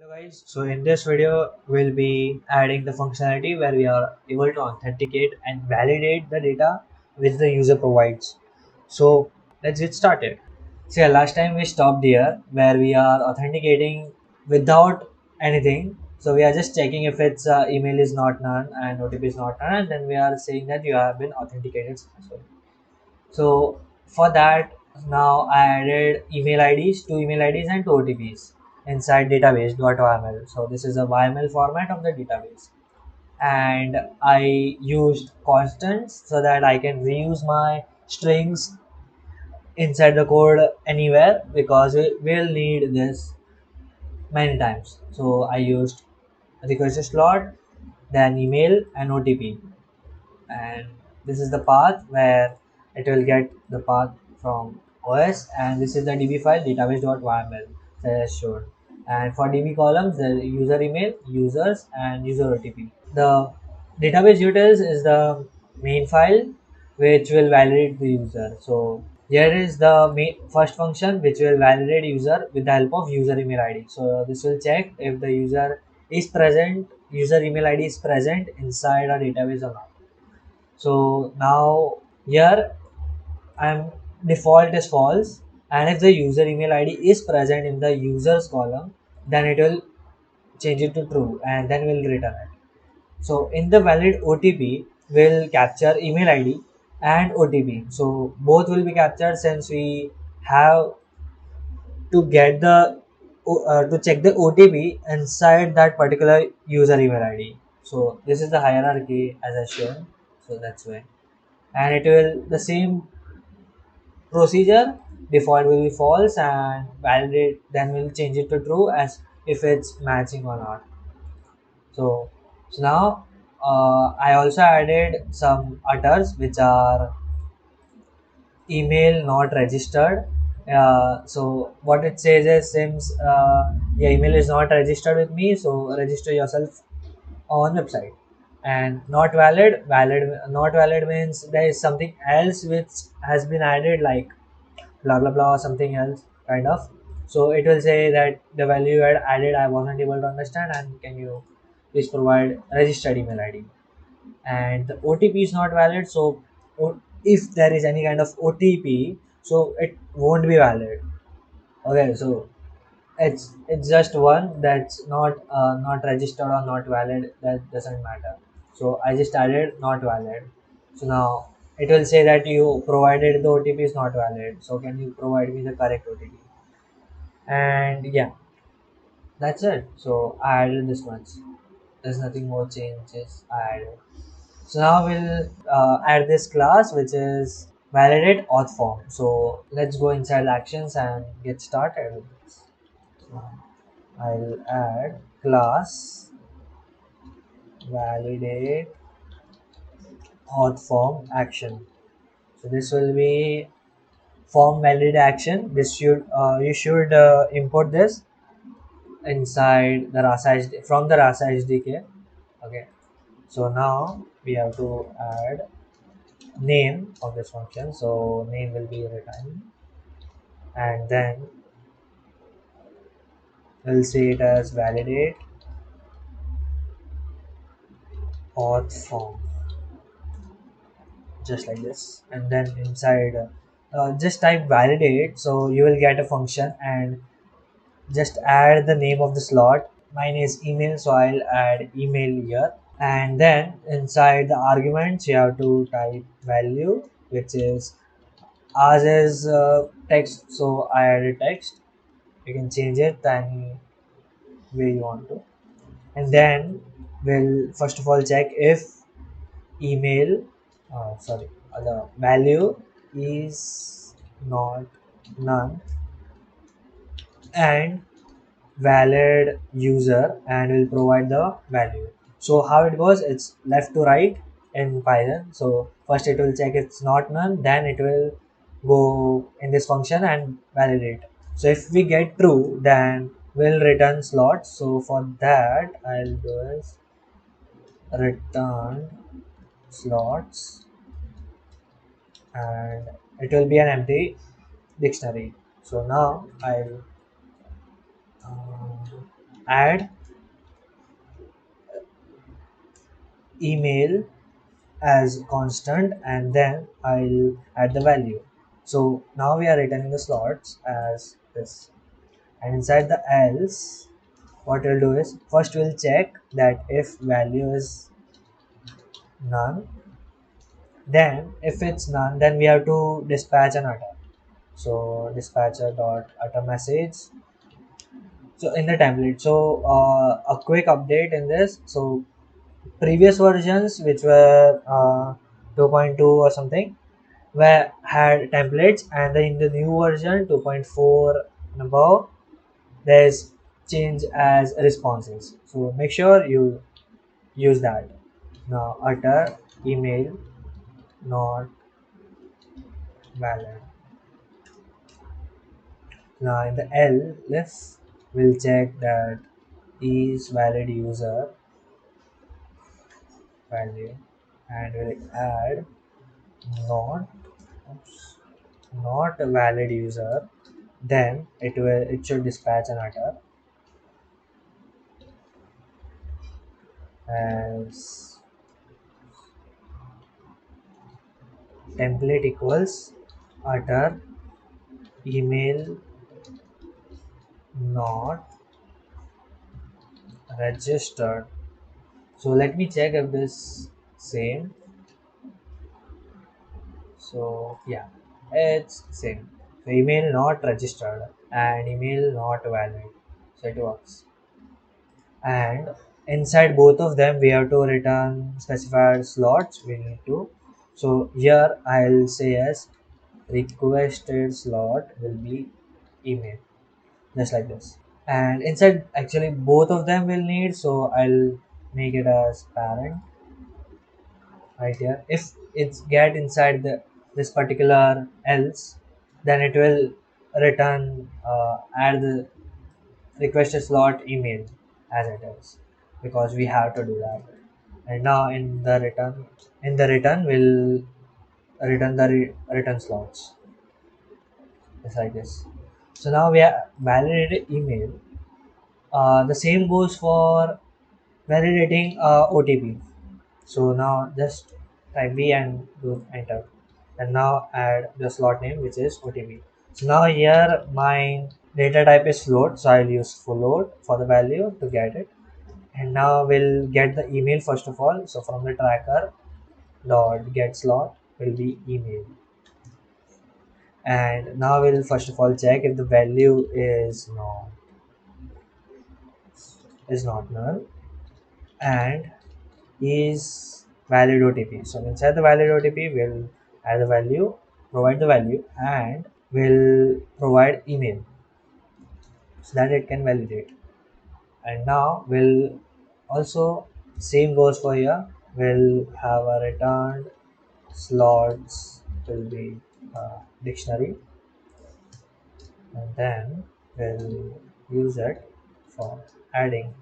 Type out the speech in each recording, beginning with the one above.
Hello guys, so in this video we'll be adding the functionality where we are able to authenticate and validate the data which the user provides. So let's get started. So last time we stopped here where we are authenticating without anything. So we are just checking if its email is not none and OTP is not none, and then we are saying that you have been authenticated successfully. So for that, now I added email IDs, two email IDs and two OTPs inside database.yml. So this is a YML format of the database. And I used constants so that I can reuse my strings inside the code anywhere because we will need this many times. So I used request slot, then email and OTP, and this is the path where it will get the path from OS, and this is the DB file database.yml as shown. And for DB columns, the user email, users, and user OTP. The database utils is the main file which will validate the user. So here is the first function which will validate user with the help of user email ID. So this will check if the user is present, user email ID is present inside a database or not. So now here I'm default is false, and if the user email ID is present in the users column, then it will change it to true and then we'll return it. So in the valid OTP will capture email ID and OTP. So both will be captured since we have to get the to check the OTP inside that particular user email ID. So this is the hierarchy as I shown. So that's why, and it will the same procedure. Default will be false and validate, then we'll change it to true as if it's matching or not. So now I also added some utters which are email not registered. So what it says is, since your email is not registered with me, so register yourself on website. And not valid, not valid means there is something else which has been added, like blah blah blah or something else kind of. So it will say that the value you had added I wasn't able to understand, and can you please provide registered email ID. And the OTP is not valid, so if there is any kind of OTP, so it won't be valid. Okay, so it's just one that's not registered or not valid, that doesn't matter. So I just added not valid. So now it will say that you provided the OTP is not valid, so can you provide me the correct OTP. And yeah, that's it. So I added this much, there's nothing more changes I added. So now we'll add this class which is validate auth form. So let's go inside actions and get started with this. So I'll add class validate auth form action. So this will be form validate action. This should you should import this inside the Rasa HD, from the Rasa SDK. Okay. So now we have to add name of this function. So name will be written, and then we'll see it as validate auth form, just like this. And then inside just type validate, so you will get a function, and just add the name of the slot. Mine is email, so I'll add email here. And then inside the arguments you have to type value, which is ours is text, so I added text. You can change it any way you want to. And then we'll first of all check if email sorry the value is not none and valid user, and will provide the value. So how it goes, it's left to right in Python. So first it will check it's not none, then it will go in this function and validate. So if we get true, then we'll return slots. So for that I'll do is return slots, and it will be an empty dictionary. So now I'll add email as constant, and then I'll add the value. So now we are returning the slots as this, and inside the else, what we'll do is first we'll check that if value is none, then if it's none, then we have to dispatch an utter. So dispatcher dot utter message. So in the template, so a quick update in this. So previous versions, which were 2.2 or something, where had templates, and in the new version 2.4 and above, there's change as responses. So make sure you use that. Now utter email not valid. Now in the else, we'll check that is valid user value, and we'll add not oops, not a valid user. Then it should dispatch an utter as template equals utter email not registered. So let me check if this same. So yeah, it's same. So email not registered and email not valid. So it works. And inside both of them we have to return specified slots we need to. So here I'll say as requested slot will be email, just like this. And inside actually both of them will need, so I'll make it as parent right here. If it's get inside the this particular else, then it will return add the requested slot email as it is, because we have to do that. And now in the return we'll return the return slots, just like this. So now we have validated email. The same goes for validating OTP. So now just type V and do enter, and now add the slot name, which is OTP. So now here my data type is float, so I'll use float for the value to get it. And now we'll get the email first of all. So from the tracker dot get slot will be email, and now we'll first of all check if the value is not null and is valid OTP. So inside the valid OTP, we'll add the value, provide the value, and we'll provide email so that it can validate. And now we'll also same goes for here. We'll have a returned slots will be dictionary, and then we'll use it for adding.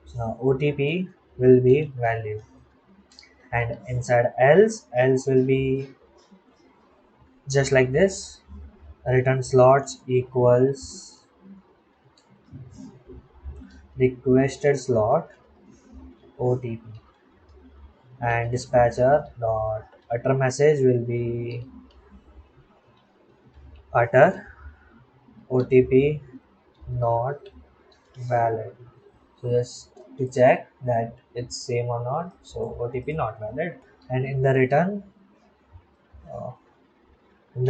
So now OTP will be value, and inside else will be just like this. Return slots equals requested slot OTP, and dispatcher dot utter message will be utter OTP not valid. So just to check that it's same or not. So OTP not valid, and uh, in the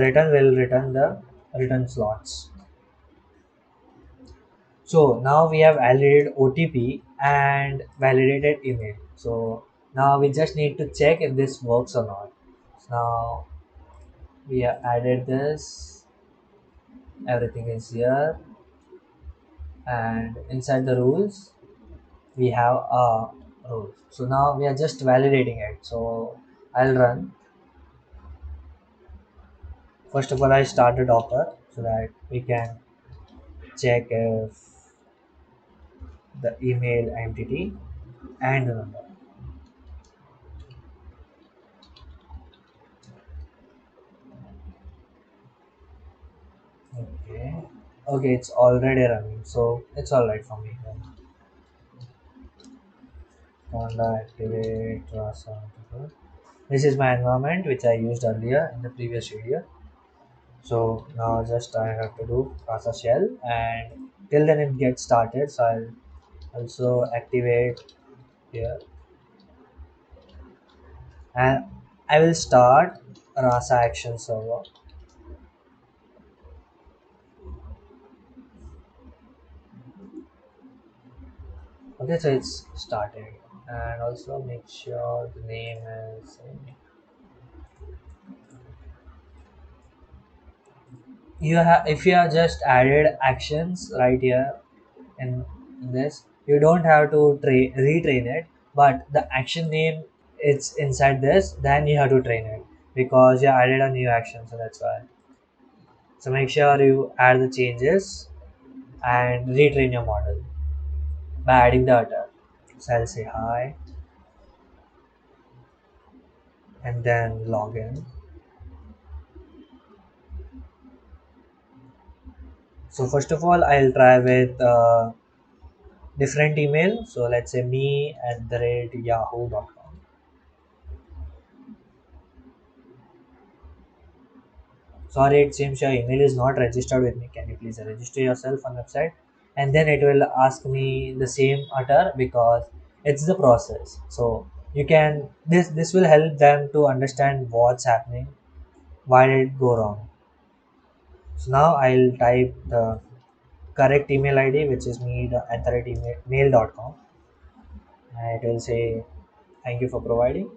return will return the return slots. So now we have validated OTP and validated email. So now we just need to check if this works or not. So now we have added this, everything is here, and inside the rules we have a rule. So now we are just validating it. So I'll run. First of all, I start a Docker so that we can check if the email entity and the number. Okay. Okay, it's already running, so it's alright for me. Conda activate Rasa. This is my environment which I used earlier in the previous video. So now just I have to do Rasa shell, and till then it gets started. So I'll also activate here, and I will start Rasa action server. Okay, so it's started, and also make sure the name is you have. If you have just added actions right here in this, you don't have to retrain it, but the action name it's inside this, then you have to train it because you added a new action, so that's why. So make sure you add the changes and retrain your model by adding the utter. So I'll say hi and then log in. So first of all, I'll try with different email. So let's say me at the rate yahoo.com. Sorry, it seems your email is not registered with me. Can you please register yourself on website? And then it will ask me the same utter because it's the process. So you can this will help them to understand what's happening, why did it go wrong. So now I'll type the correct email ID, which is me at the rate mail.com, and it will say thank you for providing.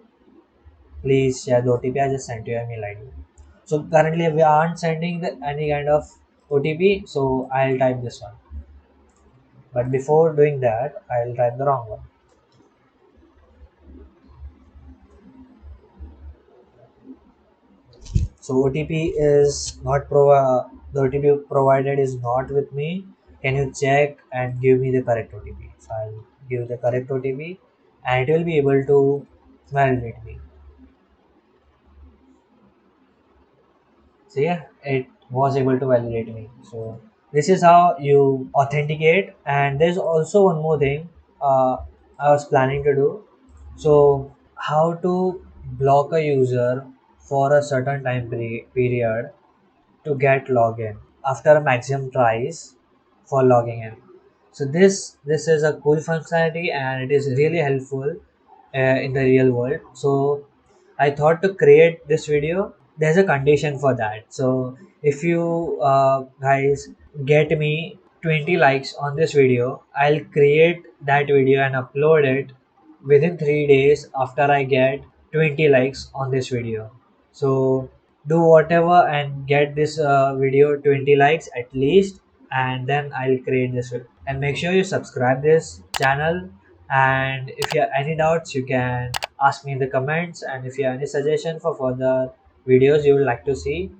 Please share the OTP. I just sent you an email ID. So currently we aren't sending any kind of OTP, so I'll type this one. But before doing that, I'll type the wrong one. So OTP is not the OTP provided is not with me. Can you check and give me the correct OTP? So I'll give the correct OTP, and it will be able to validate me. So yeah, it was able to validate me. So this is how you authenticate. And there's also one more thing I was planning to do. So how to block a user for a certain period to get login after a maximum tries for logging in. So this is a cool functionality, and it is really helpful in the real world. So I thought to create this video. There's a condition for that. So if you guys get me 20 likes on this video, I'll create that video and upload it within 3 days after I get 20 likes on this video. So do whatever and get this video 20 likes at least, and then I'll create this video. And make sure you subscribe this channel, and if you have any doubts you can ask me in the comments, and if you have any suggestion for further videos you would like to see,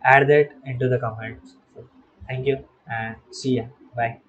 add that into the comments. So, thank you and see ya. Bye.